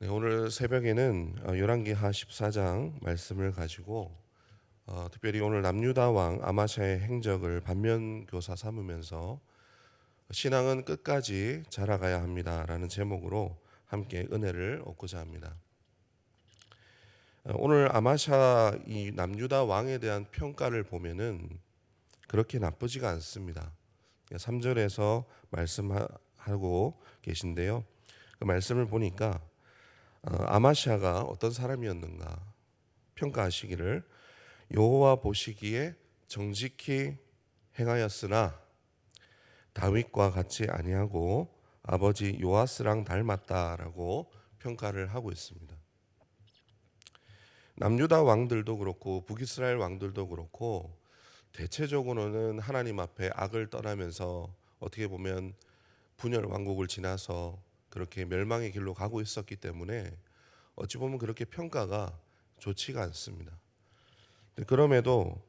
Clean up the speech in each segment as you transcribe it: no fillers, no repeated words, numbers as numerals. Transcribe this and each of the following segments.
네, 오늘 새벽에는 열왕기하 14장 말씀을 가지고 특별히 오늘 남유다 왕 아마샤의 행적을 반면교사 삼으면서 신앙은 끝까지 자라가야 합니다라는 제목으로 함께 은혜를 얻고자 합니다. 오늘 아마샤 이 남유다 왕에 대한 평가를 보면은 그렇게 나쁘지가 않습니다. 3절에서 말씀하고 계신데요. 그 말씀을 보니까 아마샤가 어떤 사람이었는가 평가하시기를 여호와 보시기에 정직히 행하였으나 다윗과 같이 아니하고 아버지 요아스랑 닮았다라고 평가를 하고 있습니다. 남유다 왕들도 그렇고 북이스라엘 왕들도 그렇고 대체적으로는 하나님 앞에 악을 떠나면서 어떻게 보면 분열 왕국을 지나서 그렇게 멸망의 길로 가고 있었기 때문에 어찌 보면 그렇게 평가가 좋지가 않습니다. 그럼에도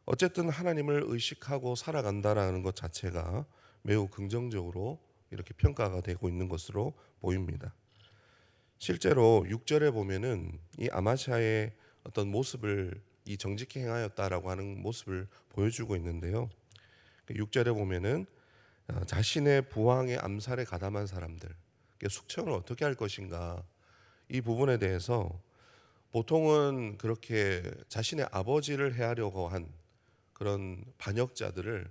어쨌든 하나님을 의식하고 살아간다라는 것 자체가 매우 긍정적으로 이렇게 평가가 되고 있는 것으로 보입니다. 실제로 6절에 보면은 이 아마샤의 어떤 모습을 이 정직히 행하였다라고 하는 모습을 보여주고 있는데요. 6절에 보면은 자신의 부왕의 암살에 가담한 사람들, 숙청을 어떻게 할 것인가 이 부분에 대해서 보통은 그렇게 자신의 아버지를 해하려고 한 그런 반역자들을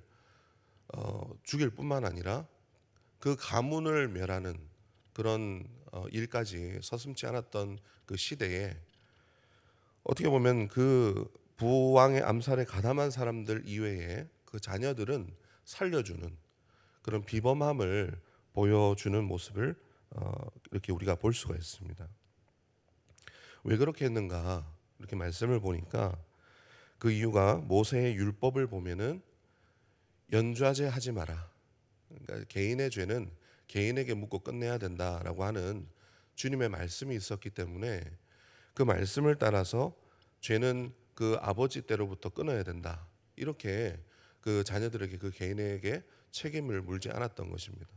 죽일 뿐만 아니라 그 가문을 멸하는 그런 일까지 서슴지 않았던 그 시대에 어떻게 보면 그 부왕의 암살에 가담한 사람들 이외에 그 자녀들은 살려주는 그런 비범함을 보여주는 모습을 이렇게 우리가 볼 수가 있습니다. 왜 그렇게 했는가 이렇게 말씀을 보니까 그 이유가 모세의 율법을 보면은 연좌제 하지 마라. 그러니까 개인의 죄는 개인에게 묻고 끝내야 된다라고 하는 주님의 말씀이 있었기 때문에 그 말씀을 따라서 죄는 그 아버지 때로부터 끊어야 된다. 이렇게 그 자녀들에게 그 개인에게 책임을 물지 않았던 것입니다.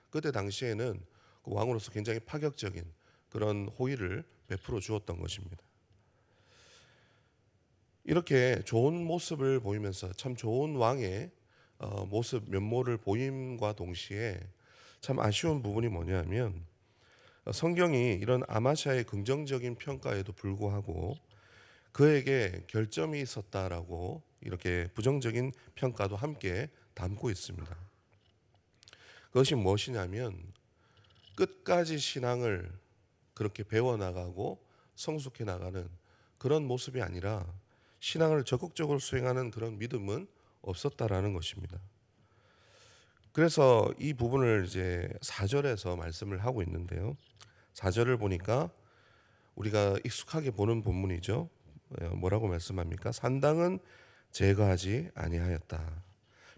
그때 당시에는 그 왕으로서 굉장히 파격적인 그런 호의를 베풀어 주었던 것입니다. 이렇게 좋은 모습을 보이면서 참 좋은 왕의 모습 면모를 보임과 동시에 참 아쉬운 부분이 뭐냐면 성경이 이런 아마샤의 긍정적인 평가에도 불구하고 그에게 결점이 있었다라고 이렇게 부정적인 평가도 함께 담고 있습니다. 그것이 무엇이냐면 끝까지 신앙을 그렇게 배워나가고 성숙해 나가는 그런 모습이 아니라 신앙을 적극적으로 수행하는 그런 믿음은 없었다라는 것입니다. 그래서 이 부분을 이제 4절에서 말씀을 하고 있는데요. 4절을 보니까 우리가 익숙하게 보는 본문이죠. 뭐라고 말씀합니까? 산당은 제거하지 아니하였다.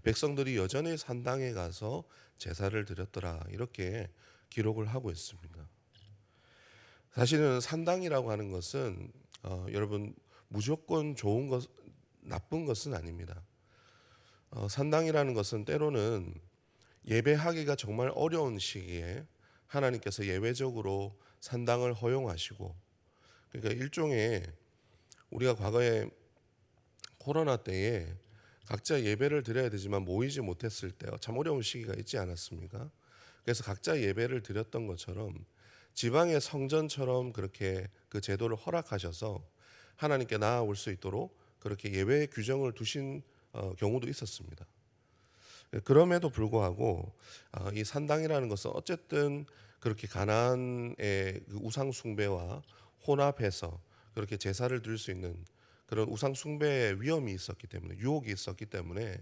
백성들이 여전히 산당에 가서 제사를 드렸더라. 이렇게 기록을 하고 있습니다. 사실은 산당이라고 하는 것은 여러분 무조건 좋은 것, 나쁜 것은 아닙니다. 산당이라는 것은 때로는 예배하기가 정말 어려운 시기에 하나님께서 예외적으로 산당을 허용하시고, 그러니까 일종의 우리가 과거에 코로나 때에 각자 예배를 드려야 되지만 모이지 못했을 때 참 어려운 시기가 있지 않았습니까? 그래서 각자 예배를 드렸던 것처럼 지방의 성전처럼 그렇게 그 제도를 허락하셔서 하나님께 나아올 수 있도록 그렇게 예배 규정을 두신 경우도 있었습니다. 그럼에도 불구하고 이 산당이라는 것은 어쨌든 그렇게 가나안의 그 우상 숭배와 혼합해서 그렇게 제사를 드릴 수 있는 그런 우상 숭배의 위험이 있었기 때문에 유혹이 있었기 때문에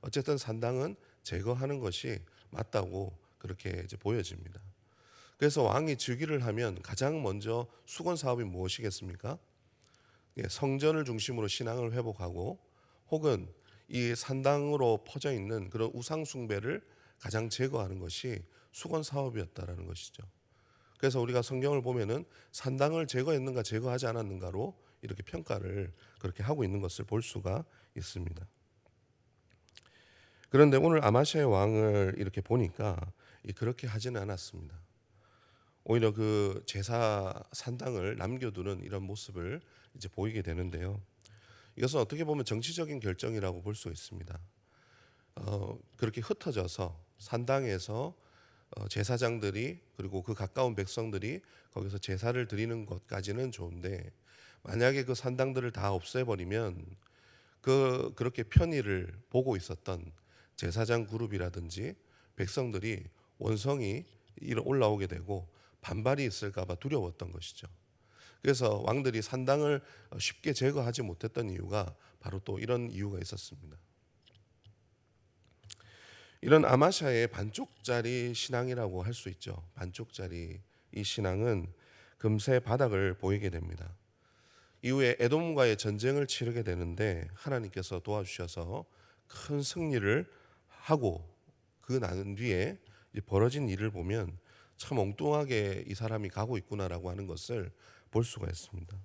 어쨌든 산당은 제거하는 것이 맞다고 그렇게 이제 보여집니다. 그래서 왕이 즉위를 하면 가장 먼저 수건 사업이 무엇이겠습니까? 성전을 중심으로 신앙을 회복하고 혹은 이 산당으로 퍼져 있는 그런 우상 숭배를 가장 제거하는 것이 수건 사업이었다라는 것이죠. 그래서 우리가 성경을 보면은 산당을 제거했는가 제거하지 않았는가로 이렇게 평가를 그렇게 하고 있는 것을 볼 수가 있습니다. 그런데 오늘 아마샤의 왕을 이렇게 보니까 그렇게 하지는 않았습니다. 오히려 그 제사 산당을 남겨두는 이런 모습을 이제 보이게 되는데요. 이것은 어떻게 보면 정치적인 결정이라고 볼 수 있습니다. 그렇게 흩어져서 산당에서 제사장들이 그리고 그 가까운 백성들이 거기서 제사를 드리는 것까지는 좋은데, 만약에 그 산당들을 다 없애버리면 그렇게 편의를 보고 있었던 제사장 그룹이라든지 백성들이 원성이 올라오게 되고 반발이 있을까봐 두려웠던 것이죠. 그래서 왕들이 산당을 쉽게 제거하지 못했던 이유가 바로 또 이런 이유가 있었습니다. 이런 아마샤의 반쪽짜리 신앙이라고 할 수 있죠. 반쪽짜리 이 신앙은 금세 바닥을 보이게 됩니다. 이후에 에돔과의 전쟁을 치르게 되는데 하나님께서 도와주셔서 큰 승리를 하고 그 난 뒤에 벌어진 일을 보면 참 엉뚱하게 이 사람이 가고 있구나라고 하는 것을 볼 수가 있습니다.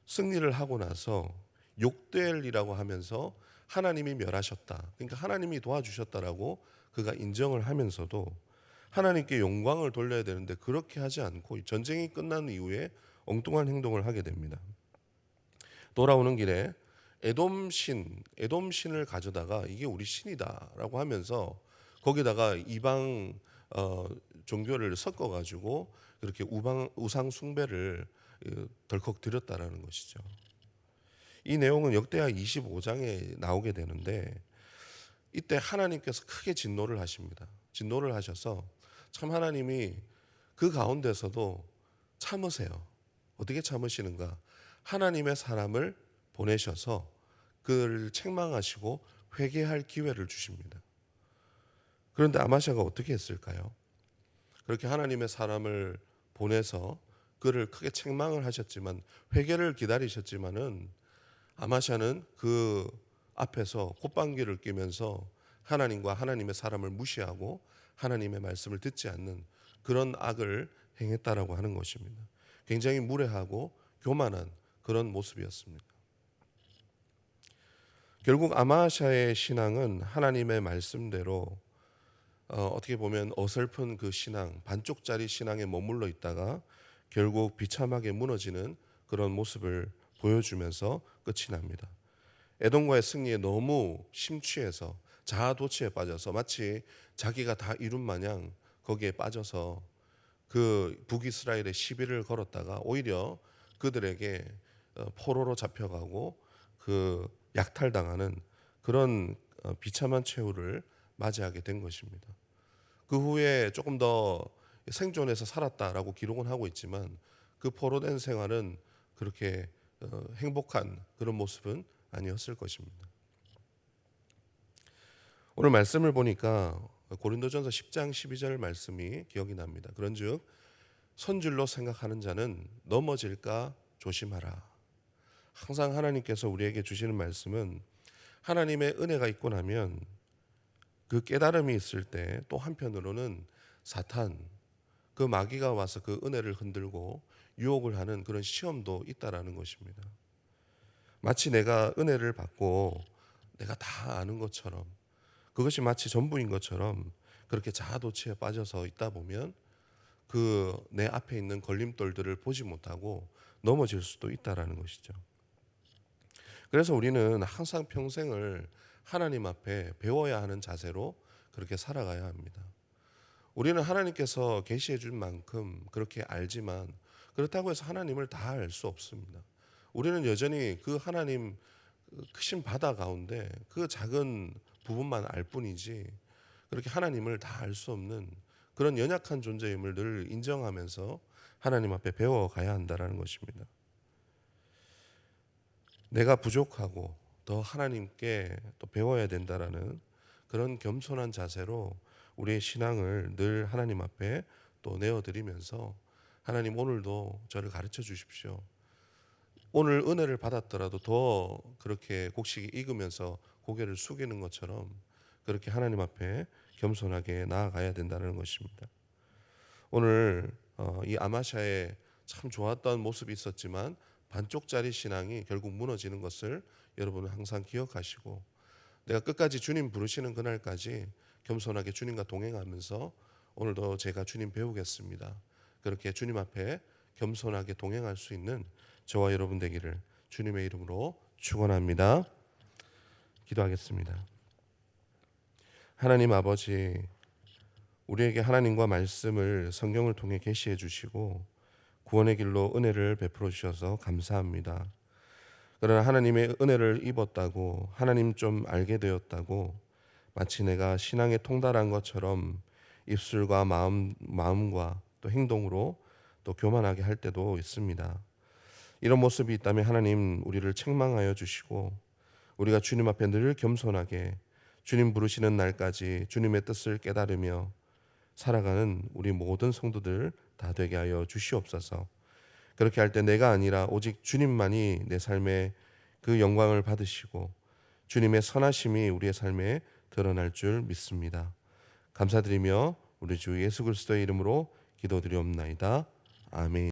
승리를 하고 나서 욕되리라고 하면서 하나님이 멸하셨다, 그러니까 하나님이 도와주셨다라고 그가 인정을 하면서도 하나님께 영광을 돌려야 되는데 그렇게 하지 않고 전쟁이 끝난 이후에 엉뚱한 행동을 하게 됩니다. 돌아오는 길에 에돔 신을 가져다가 이게 우리 신이다라고 하면서 거기다가 이방 종교를 섞어 가지고 그렇게 우상 숭배를 덜컥 드렸다라는 것이죠. 이 내용은 역대하 25장에 나오게 되는데, 이때 하나님께서 크게 진노를 하십니다. 진노를 하셔서 참 하나님이 그 가운데서도 참으세요. 어떻게 참으시는가? 하나님의 사람을 보내셔서 그를 책망하시고 회개할 기회를 주십니다. 그런데 아마샤가 어떻게 했을까요? 그렇게 하나님의 사람을 보내서 그를 크게 책망을 하셨지만, 회개를 기다리셨지만은 아마샤는 그 앞에서 콧방귀를 뀌면서 하나님과 하나님의 사람을 무시하고 하나님의 말씀을 듣지 않는 그런 악을 행했다라고 하는 것입니다. 굉장히 무례하고 교만한 그런 모습이었습니다. 결국 아마샤의 신앙은 하나님의 말씀대로 어떻게 보면 어설픈 그 신앙, 반쪽짜리 신앙에 머물러 있다가 결국 비참하게 무너지는 그런 모습을 보여주면서 끝이 납니다. 에돔과의 승리에 너무 심취해서 자아도취에 빠져서 마치 자기가 다 이룬 마냥 거기에 빠져서 그 북이스라엘의 시비를 걸었다가 오히려 그들에게 포로로 잡혀가고 그 약탈당하는 그런 비참한 최후를 맞이하게 된 것입니다. 그 후에 조금 더 생존해서 살았다라고 기록은 하고 있지만 그 포로된 생활은 그렇게 행복한 그런 모습은 아니었을 것입니다. 오늘 말씀을 보니까 고린도전서 10장 12절 말씀이 기억이 납니다. 그런즉 선줄로 생각하는 자는 넘어질까 조심하라. 항상 하나님께서 우리에게 주시는 말씀은 하나님의 은혜가 있고 나면 그 깨달음이 있을 때 또 한편으로는 사탄, 그 마귀가 와서 그 은혜를 흔들고 유혹을 하는 그런 시험도 있다라는 것입니다. 마치 내가 은혜를 받고 내가 다 아는 것처럼, 그것이 마치 전부인 것처럼 그렇게 자아도취에 빠져서 있다 보면 그 내 앞에 있는 걸림돌들을 보지 못하고 넘어질 수도 있다라는 것이죠. 그래서 우리는 항상 평생을 하나님 앞에 배워야 하는 자세로 그렇게 살아가야 합니다. 우리는 하나님께서 계시해 준 만큼 그렇게 알지만 그렇다고 해서 하나님을 다 알 수 없습니다. 우리는 여전히 그 하나님 크신 바다 가운데 그 작은 부분만 알 뿐이지 그렇게 하나님을 다 알 수 없는 그런 연약한 존재임을 늘 인정하면서 하나님 앞에 배워가야 한다는 것입니다. 내가 부족하고 더 하나님께 또 배워야 된다라는 그런 겸손한 자세로 우리의 신앙을 늘 하나님 앞에 또 내어드리면서, 하나님 오늘도 저를 가르쳐 주십시오. 오늘 은혜를 받았더라도 더 그렇게 곡식이 익으면서 고개를 숙이는 것처럼 그렇게 하나님 앞에 겸손하게 나아가야 된다는 것입니다. 오늘 이 아마샤의 참 좋았던 모습이 있었지만 반쪽짜리 신앙이 결국 무너지는 것을 여러분은 항상 기억하시고, 내가 끝까지 주님 부르시는 그날까지 겸손하게 주님과 동행하면서 오늘도 제가 주님 배우겠습니다, 그렇게 주님 앞에 겸손하게 동행할 수 있는 저와 여러분 되기를 주님의 이름으로 축원합니다. 기도하겠습니다. 하나님 아버지, 우리에게 하나님과 말씀을 성경을 통해 계시해 주시고 구원의 길로 은혜를 베풀어 주셔서 감사합니다. 그러나 하나님의 은혜를 입었다고, 하나님 좀 알게 되었다고 마치 내가 신앙에 통달한 것처럼 입술과 마음과 또 행동으로 또 교만하게 할 때도 있습니다. 이런 모습이 있다면 하나님 우리를 책망하여 주시고 우리가 주님 앞에 늘 겸손하게 주님 부르시는 날까지 주님의 뜻을 깨달으며 살아가는 우리 모든 성도들 다 되게 하여 주시옵소서. 그렇게 할 때 내가 아니라 오직 주님만이 내 삶에 그 영광을 받으시고 주님의 선하심이 우리의 삶에 드러날 줄 믿습니다. 감사드리며 우리 주 예수 그리스도의 이름으로 기도드리옵나이다. 아멘.